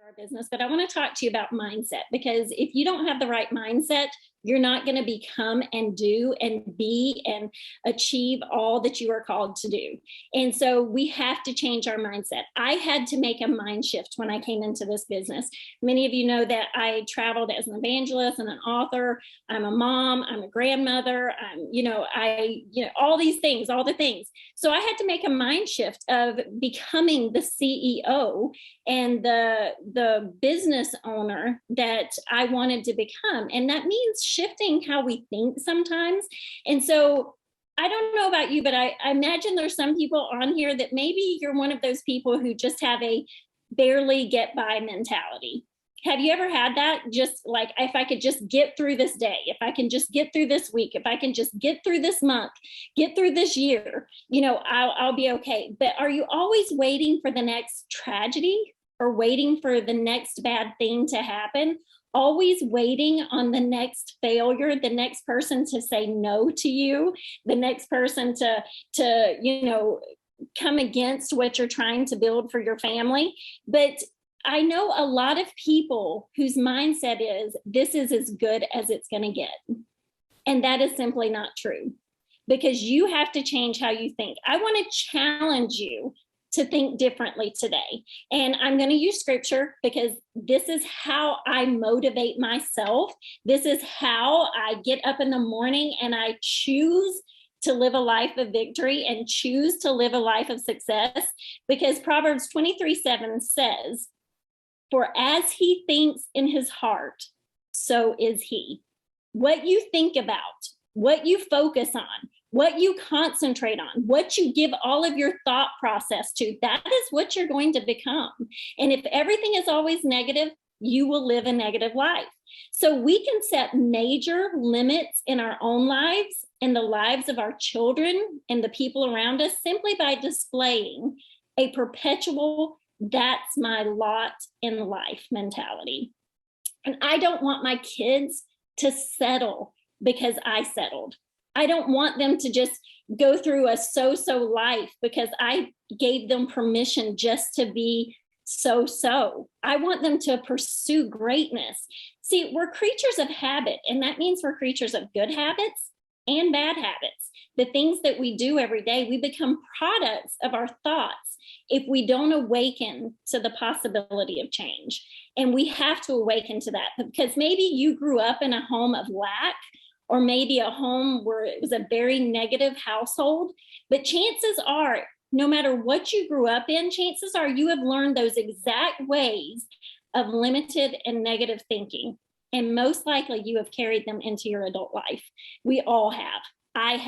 our business, but I want to talk to you about mindset, because if you don't have the right mindset, you're not going to become and do and be and achieve all that you are called to do. And so we have to change our mindset. I had to make a mind shift when I came into this business. Many of you know that I traveled as an evangelist and an author. I'm a mom, I'm a grandmother, all these things, all the things. So I had to make a mind shift of becoming the CEO and the business owner that I wanted to become. And that means shifting how we think sometimes. And so I don't know about you, but I imagine there's some people on here that maybe you're one of those people who just have a barely get by mentality. Have you ever had that? Just like, if I could just get through this day, if I can just get through this week, if I can just get through this month, get through this year, I'll be okay. But are you always waiting for the next tragedy or waiting for the next bad thing to happen? Always waiting on the next failure, the next person to say no to you, the next person to come against what you're trying to build for your family. But I know a lot of people whose mindset is, this is as good as it's going to get. And that is simply not true, because you have to change how you think. I want to challenge you to think differently today. And I'm going to use scripture because this is how I motivate myself. This is how I get up in the morning and I choose to live a life of victory and choose to live a life of success, because Proverbs 23:7 says, "For as he thinks in his heart, so is he." What you think about, what you focus on, what you concentrate on, what you give all of your thought process to, that is what you're going to become. And if everything is always negative, you will live a negative life. So we can set major limits in our own lives, in the lives of our children and the people around us, simply by displaying a perpetual, that's my lot in life mentality. And I don't want my kids to settle because I settled. I don't want them to just go through a so-so life because I gave them permission just to be so-so. I want them to pursue greatness. See, we're creatures of habit, and that means we're creatures of good habits and bad habits. The things that we do every day, we become products of our thoughts if we don't awaken to the possibility of change. And we have to awaken to that, because maybe you grew up in a home of lack, or maybe a home where it was a very negative household. But chances are, no matter what you grew up in, chances are you have learned those exact ways of limited and negative thinking. And most likely you have carried them into your adult life. We all have. I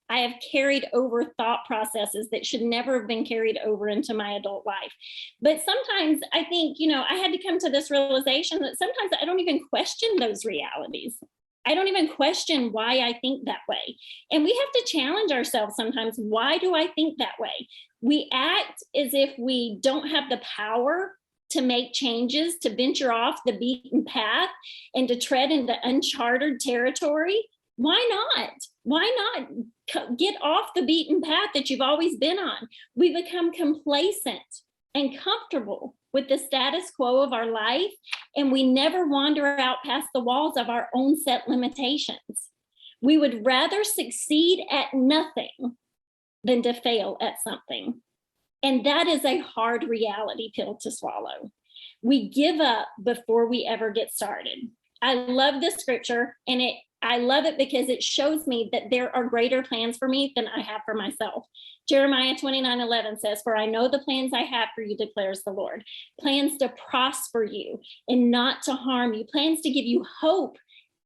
have carried over thought processes that should never have been carried over into my adult life. But sometimes I think, I had to come to this realization that sometimes I don't even question those realities. I don't even question why I think that way. And we have to challenge ourselves sometimes. Why do I think that way? We act as if we don't have the power to make changes, to venture off the beaten path and to tread into uncharted territory. Why not? Why not get off the beaten path that you've always been on? We become complacent and comfortable with the status quo of our life, and we never wander out past the walls of our own set limitations. We would rather succeed at nothing than to fail at something. And that is a hard reality pill to swallow. We give up before we ever get started. I love this scripture, and I love it because it shows me that there are greater plans for me than I have for myself. Jeremiah 29:11 says, "For I know the plans I have for you, declares the Lord. Plans to prosper you and not to harm you. Plans to give you hope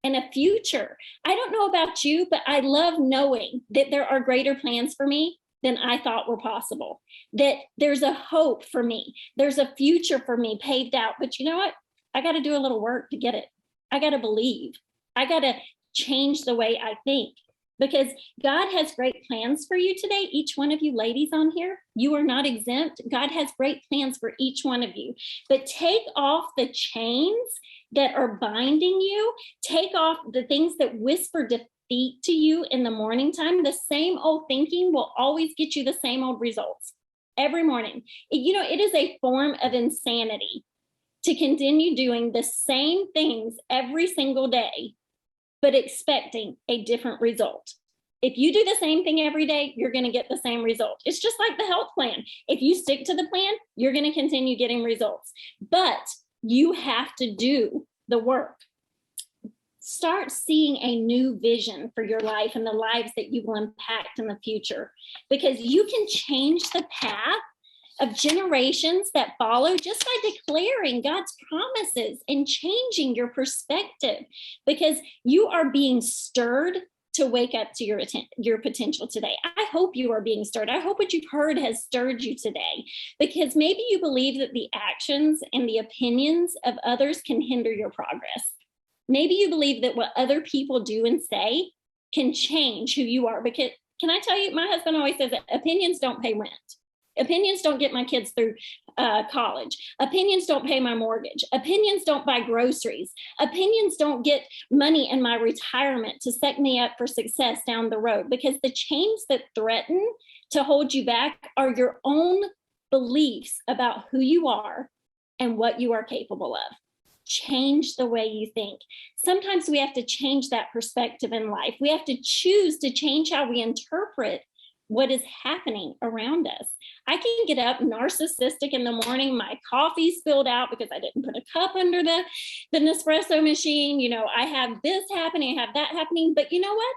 and a future." I don't know about you, but I love knowing that there are greater plans for me than I thought were possible. That there's a hope for me. There's a future for me paved out. But you know what? I got to do a little work to get it. I got to believe. I got to change the way I think, because God has great plans for you today. Each one of you ladies on here, you are not exempt. God has great plans for each one of you. But take off the chains that are binding you. Take off the things that whisper defeat to you in the morning time. The same old thinking will always get you the same old results every morning. It is a form of insanity to continue doing the same things every single day, but expecting a different result. If you do the same thing every day, you're going to get the same result. It's just like the health plan. If you stick to the plan, you're going to continue getting results. But you have to do the work. Start seeing a new vision for your life and the lives that you will impact in the future, because you can change the path of generations that follow just by declaring God's promises and changing your perspective, because you are being stirred to wake up to your potential today. I hope you are being stirred. I hope what you've heard has stirred you today, because maybe you believe that the actions and the opinions of others can hinder your progress. Maybe you believe that what other people do and say can change who you are. Because can I tell you, my husband always says that opinions don't pay rent. Opinions don't get my kids through college. Opinions don't pay my mortgage. Opinions don't buy groceries. Opinions don't get money in my retirement to set me up for success down the road, because the chains that threaten to hold you back are your own beliefs about who you are and what you are capable of. Change the way you think. Sometimes we have to change that perspective in life. We have to choose to change how we interpret what is happening around us. I can get up narcissistic in the morning, my coffee spilled out because I didn't put a cup under the Nespresso machine. You know, I have this happening, I have that happening, but you know what?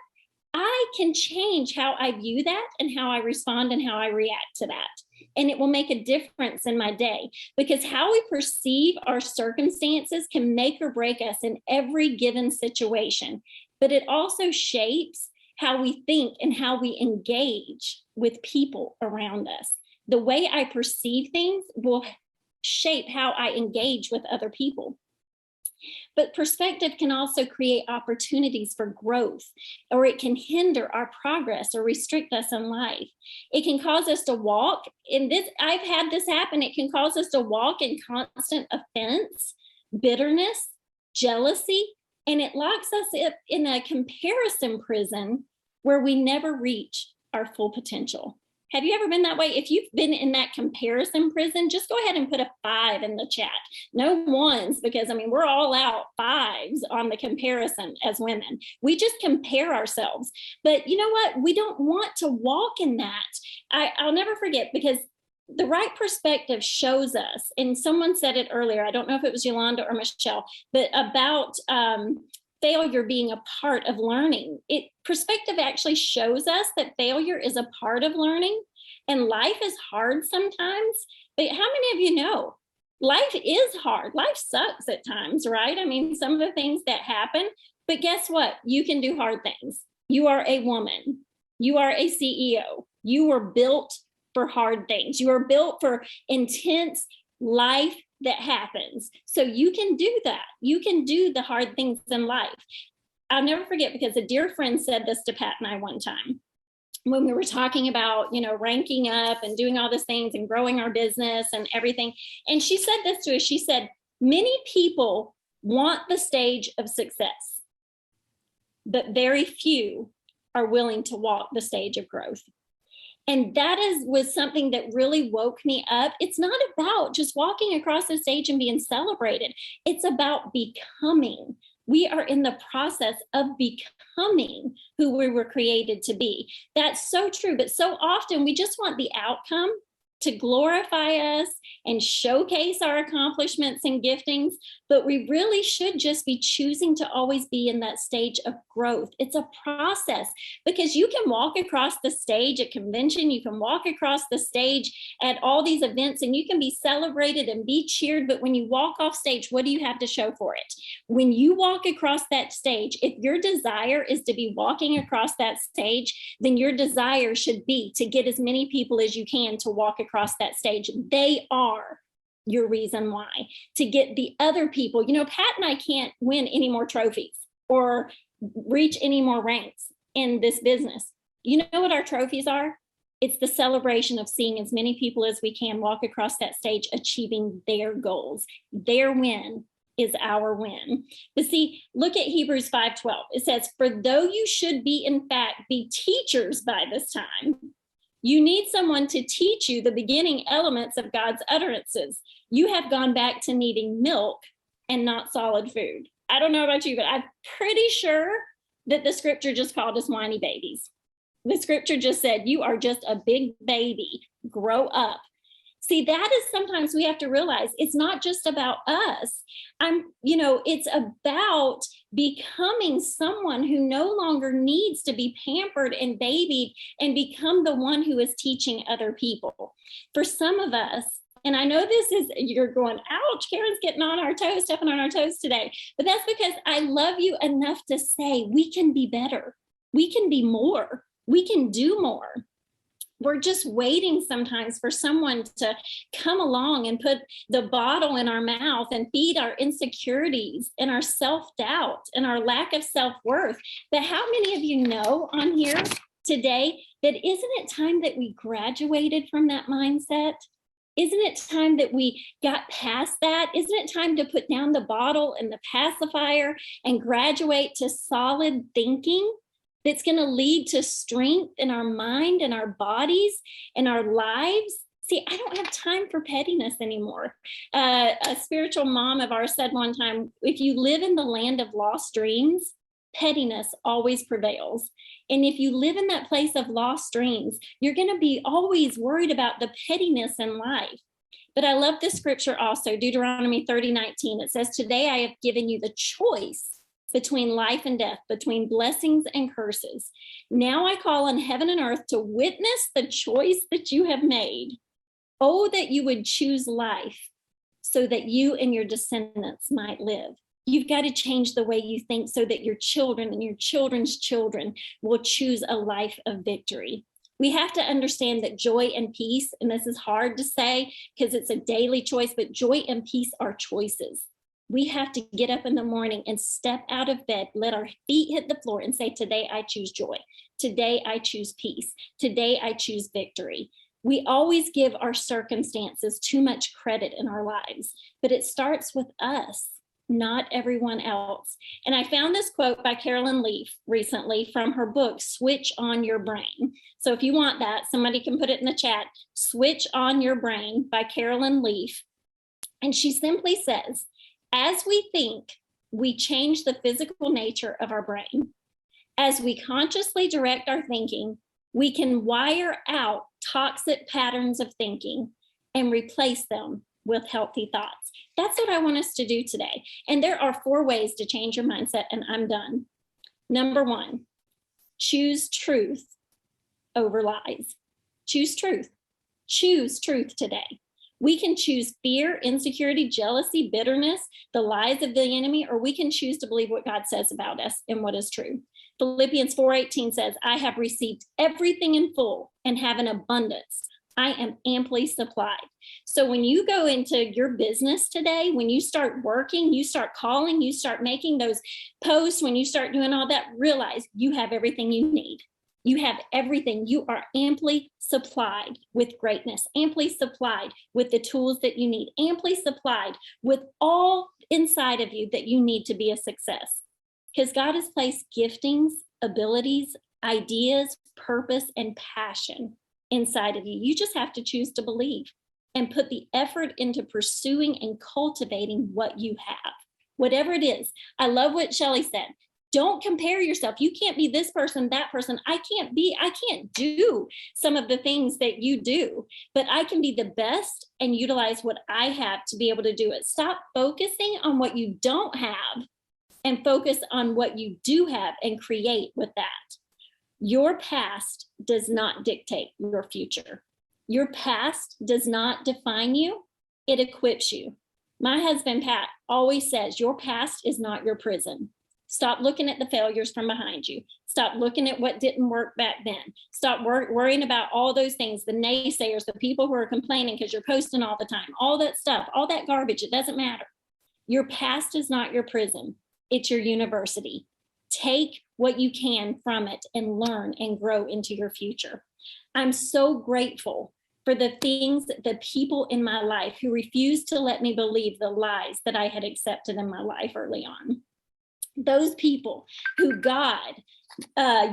I can change how I view that and how I respond and how I react to that. And it will make a difference in my day, because how we perceive our circumstances can make or break us in every given situation. But it also shapes how we think and how we engage with people around us. The way I perceive things will shape how I engage with other people. But perspective can also create opportunities for growth, or it can hinder our progress or restrict us in life. It can cause us to walk in this. I've had this happen. It can cause us to walk in constant offense, bitterness, jealousy, and it locks us in a comparison prison where we never reach our full potential. Have you ever been that way? If you've been in that comparison prison, just go ahead and put a 5 in the chat. No 1s, because I mean, we're all out 5s on the comparison as women. We just compare ourselves. But you know what? We don't want to walk in that. I'll never forget, because the right perspective shows us, and someone said it earlier, I don't know if it was Yolanda or Michelle, but about failure being a part of learning. Perspective actually shows us that failure is a part of learning, and life is hard sometimes. But how many of you know life is hard? Life sucks at times, right? I mean, some of the things that happen, but guess what? You can do hard things. You are a woman. You are a CEO. You were built for hard things. You are built for intense life that happens. So you can do that. You can do the hard things in life. I'll never forget, because a dear friend said this to Pat and I one time when we were talking about, ranking up and doing all these things and growing our business and everything. And she said this to us. She said, many people want the stage of success, but very few are willing to walk the stage of growth. And that was something that really woke me up. It's not about just walking across the stage and being celebrated. It's about becoming. We are in the process of becoming who we were created to be. That's so true. But so often we just want the outcome to glorify us and showcase our accomplishments and giftings, but we really should just be choosing to always be in that stage of growth. It's a process, because you can walk across the stage at convention, you can walk across the stage at all these events, and you can be celebrated and be cheered, but when you walk off stage, what do you have to show for it? When you walk across that stage, if your desire is to be walking across that stage, then your desire should be to get as many people as you can to walk across that stage. They are your reason why. To get the other people, Pat and I can't win any more trophies or reach any more ranks in this business. You know what our trophies are? It's the celebration of seeing as many people as we can walk across that stage, achieving their goals. Their win is our win. But see, look at Hebrews 5:12. It says, for though you should be, in fact, be teachers by this time, You need someone to teach you the beginning elements of God's utterances. You have gone back to needing milk and not solid food. I don't know about you, but I'm pretty sure that the scripture just called us whiny babies. The scripture just said, you are just a big baby, grow up. See, that is sometimes we have to realize it's not just about us. It's about becoming someone who no longer needs to be pampered and babied and become the one who is teaching other people. For some of us, and I know you're going, ouch, Karen's getting on our toes, stepping on our toes today. But that's because I love you enough to say we can be better. We can be more. We can do more. We're just waiting sometimes for someone to come along and put the bottle in our mouth and feed our insecurities and our self-doubt and our lack of self-worth. But how many of you know on here today that isn't it time that we graduated from that mindset? Isn't it time that we got past that? Isn't it time to put down the bottle and the pacifier and graduate to solid thinking that's going to lead to strength in our mind and our bodies and our lives? See, I don't have time for pettiness anymore. A spiritual mom of ours said one time, if you live in the land of lost dreams, pettiness always prevails. And if you live in that place of lost dreams, you're going to be always worried about the pettiness in life. But I love this scripture also, Deuteronomy 30:19. It says, today I have given you the choice between life and death, between blessings and curses. Now I call on heaven and earth to witness the choice that you have made. Oh, that you would choose life so that you and your descendants might live. You've got to change the way you think so that your children and your children's children will choose a life of victory. We have to understand that joy and peace, and this is hard to say because it's a daily choice, but joy and peace are choices. We have to get up in the morning and step out of bed, let our feet hit the floor and say, today I choose joy. Today I choose peace. Today I choose victory. We always give our circumstances too much credit in our lives, but it starts with us, not everyone else. And I found this quote by Carolyn Leaf recently from her book, Switch on Your Brain. So if you want that, somebody can put it in the chat, Switch on Your Brain by Carolyn Leaf. And she simply says, as we think, we change the physical nature of our brain. As we consciously direct our thinking, we can wire out toxic patterns of thinking and replace them with healthy thoughts. That's what I want us to do today. And there are 4 ways to change your mindset, and I'm done. Number 1, choose truth over lies. Choose truth. Choose truth today. We can choose fear, insecurity, jealousy, bitterness, the lies of the enemy, or we can choose to believe what God says about us and what is true. Philippians 4:18 says, I have received everything in full and have an abundance. I am amply supplied. So when you go into your business today, when you start working, you start calling, you start making those posts, when you start doing all that, realize you have everything you need. You have everything. You are amply supplied with greatness, amply supplied with the tools that you need, amply supplied with all inside of you that you need to be a success. Because God has placed giftings, abilities, ideas, purpose, and passion inside of you. You just have to choose to believe and put the effort into pursuing and cultivating what you have, whatever it is. I love what Shelley said. Don't compare yourself. You can't be this person, that person. I can't do some of the things that you do, but I can be the best and utilize what I have to be able to do it. Stop focusing on what you don't have and focus on what you do have and create with that. Your past does not dictate your future. Your past does not define you. It equips you. My husband, Pat, always says, your past is not your prison. Stop looking at the failures from behind you. Stop looking at what didn't work back then. Stop worrying about all those things, the naysayers, the people who are complaining because you're posting all the time, all that stuff, all that garbage. It doesn't matter. Your past is not your prison. It's your university. Take what you can from it and learn and grow into your future. I'm so grateful for the things, the people in my life who refused to let me believe the lies that I had accepted in my life early on. Those people who God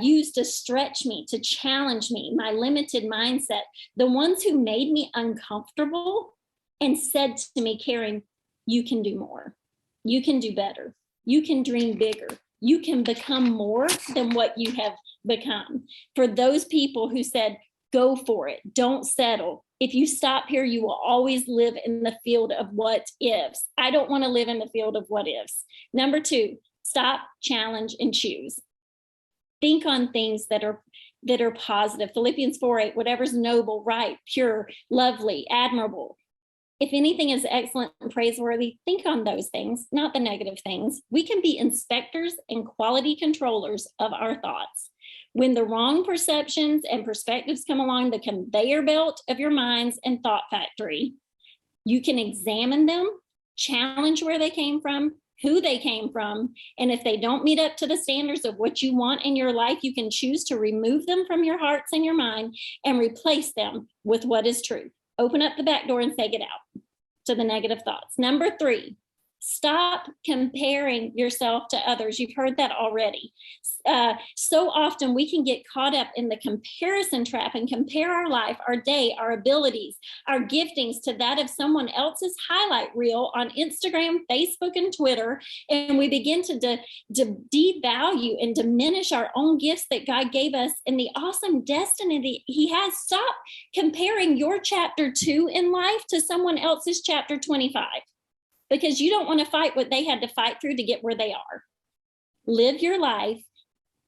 used to stretch me, to challenge me, my limited mindset, the ones who made me uncomfortable and said to me, Karen, you can do more. You can do better. You can dream bigger. You can become more than what you have become. For those people who said, go for it, don't settle. If you stop here, you will always live in the field of what ifs. I don't want to live in the field of what ifs. Number 2, stop, challenge, and choose. Think on things that are positive. Philippians 4:8, whatever's noble, right, pure, lovely, admirable. If anything is excellent and praiseworthy, think on those things, not the negative things. We can be inspectors and quality controllers of our thoughts. When the wrong perceptions and perspectives come along the conveyor belt of your minds and thought factory, you can examine them, challenge where they came from, who they came from, and if they don't meet up to the standards of what you want in your life, you can choose to remove them from your hearts and your mind and replace them with what is true. Open up the back door and say, get out to the negative thoughts. Number 3, stop comparing yourself to others. You've heard that already. So often we can get caught up in the comparison trap and compare our life, our day, our abilities, our giftings to that of someone else's highlight reel on Instagram, Facebook, and Twitter. And we begin to devalue and diminish our own gifts that God gave us and the awesome destiny that He has. Stop comparing your chapter 2 in life to someone else's chapter 25. Because you don't want to fight what they had to fight through to get where they are. Live your life,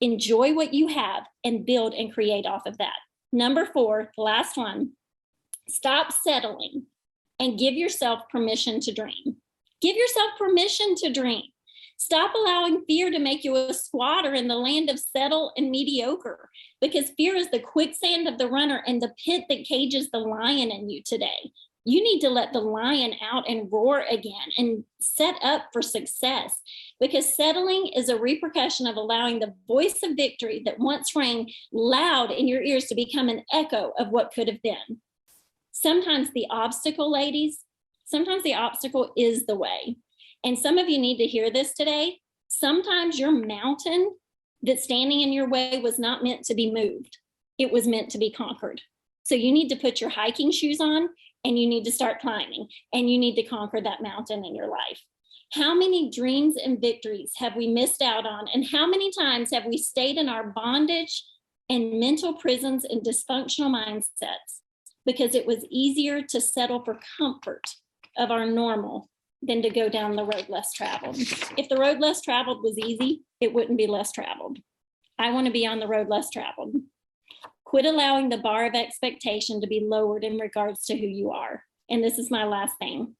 enjoy what you have, and build and create off of that. Number 4, the last one, stop settling and give yourself permission to dream. Give yourself permission to dream. Stop allowing fear to make you a squatter in the land of settle and mediocre, because fear is the quicksand of the runner and the pit that cages the lion in you today. You need to let the lion out and roar again and set up for success, because settling is a repercussion of allowing the voice of victory that once rang loud in your ears to become an echo of what could have been. Sometimes the obstacle, ladies, sometimes the obstacle is the way. And some of you need to hear this today. Sometimes your mountain that's standing in your way was not meant to be moved. It was meant to be conquered. So you need to put your hiking shoes on and you need to start climbing, and you need to conquer that mountain in your life. How many dreams and victories have we missed out on? And how many times have we stayed in our bondage and mental prisons and dysfunctional mindsets because it was easier to settle for comfort of our normal than to go down the road less traveled? If the road less traveled was easy, it wouldn't be less traveled. I want to be on the road less traveled. Quit allowing the bar of expectation to be lowered in regards to who you are. And this is my last thing.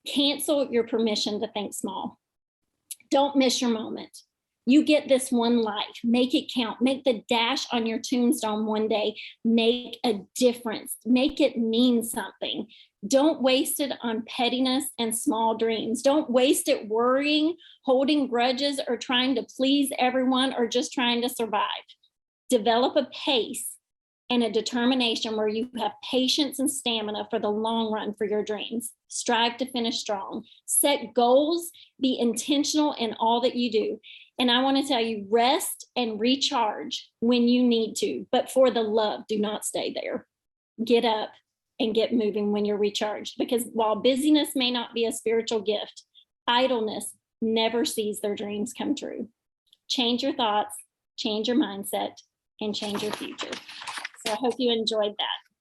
Cancel your permission to think small. Don't miss your moment. You get this one life. Make it count. Make the dash on your tombstone one day make a difference. Make it mean something. Don't waste it on pettiness and small dreams. Don't waste it worrying, holding grudges, or trying to please everyone, or just trying to survive. Develop a pace and a determination where you have patience and stamina for the long run for your dreams. Strive to finish strong. Set goals. Be intentional in all that you do. And I want to tell you, rest and recharge when you need to, but for the love, do not stay there. Get up and get moving when you're recharged, because while busyness may not be a spiritual gift, idleness never sees their dreams come true. Change your thoughts, change your mindset, and change your future. So I hope you enjoyed that.